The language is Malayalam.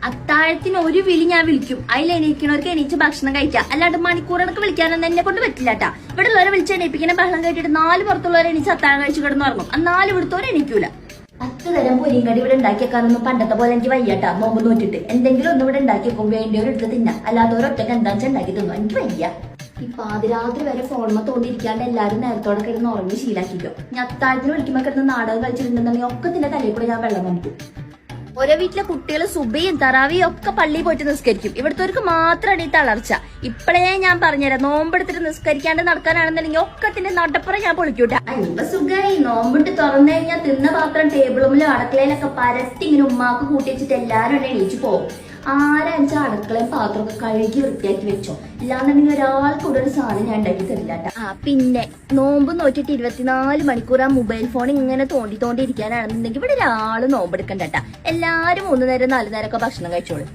അത്താഴത്തിന് ഒരു വിളി ഞാൻ വിളിക്കും. അതിൽ എണീക്കണവർക്ക് എണീച്ച് ഭക്ഷണം കഴിക്കാം. അല്ലാണ്ട് മണിക്കൂറൊക്കെ വിളിക്കാനൊന്നും എന്നെ കൊണ്ട് പറ്റില്ലാട്ടാ. ഇവിടെ ഉള്ളവരെ വിളിച്ച് എണീപ്പിക്കുന്ന ബഹളം കേട്ടിട്ട് 4 പുറത്തുള്ളവരെ എണീച്ച് അത്താഴം കഴിച്ച് കിടന്നു ഇറങ്ങും. 4 ഇവിടുത്തവരെ എണീക്കൂല. 10 തരം പൊരിയും കടി ഇവിടെ ഉണ്ടാക്കിയേക്കാനൊന്നും പണ്ടത്തെ പോലെ എനിക്ക് വയ്യാട്ടാ. നോമ്പ് നോറ്റിട്ട് എന്തെങ്കിലും ഒന്നും ഇവിടെ ഉണ്ടാക്കി വെക്കും. വേണ്ടിയവരെടുത്ത് തിന്നാം. അല്ലാത്തവരൊറ്റക്ക് എന്താ ഉണ്ടാക്കി തിന്നു. എനിക്ക് വയ്യ. ഈ പാതിരാത്രി വരെ ഫോണിൽ തോണ്ടിയിരിക്കാണ്ട് എല്ലാരും നേരത്തോടെ കിടന്ന് ഉറങ്ങി ശീലാക്കിക്കോ. ഞാൻ അത്താഴത്തിന് വിളിക്കുമ്പോ കിടന്ന് നാടകം കളിച്ചിട്ടുണ്ടെന്നുണ്ടെങ്കിൽ ഒക്കെ തിന്റെ തലയിൽ കൂടെ ഞാൻ വെള്ളം നോക്കും. ഓരോ വീട്ടിലെ കുട്ടികൾ സുബയും തറാവിയും ഒക്കെ പള്ളിയിൽ പോയിട്ട് നിസ്കരിക്കും. ഇവിടുത്തെ മാത്രമാണ് ഈ തളർച്ച. ഇപ്പഴേ ഞാൻ പറഞ്ഞുതരാം, നോമ്പെടുത്തിട്ട് നിസ്കരിക്കാണ്ട് നടക്കാനാണെന്നുണ്ടെങ്കിൽ ഒക്കത്തിന്റെ നടപ്പുറം ഞാൻ പൊളിക്കൂട്ടാ. ഇപ്പൊ സുഖമായി നോമ്പിട്ട് തുറന്നു കഴിഞ്ഞാൽ തിന്ന പാത്രം ടേബിളുമിലും അടുക്കളയിലൊക്കെ പരത്തി ഇങ്ങനെ ഉമ്മാക്ക് കൂട്ടി വെച്ചിട്ട് എല്ലാരും എണീച്ചു പോകും. ആരാഴ്ച അടുക്കളയും പാത്രമൊക്കെ കഴുകി വൃത്തിയാക്കി വെച്ചോ. ഇല്ലാന്നുണ്ടെങ്കിൽ ഒരാൾക്ക് കൂടെ ഒരു സാധനം ഞാൻ ഉണ്ടാക്കി തരില്ലാട്ട. പിന്നെ നോമ്പ് നോറ്റിട്ട് 24 മണിക്കൂർ ആ മൊബൈൽ ഫോൺ ഇങ്ങനെ തോണ്ടി ഇരിക്കാനാണെന്നുണ്ടെങ്കിൽ ഇവിടെ ഒരാള് നോമ്പെടുക്കണ്ടട്ടാ. എല്ലാരും 3 നേരം 4 നേരമൊക്കെ ഭക്ഷണം കഴിച്ചോളൂ.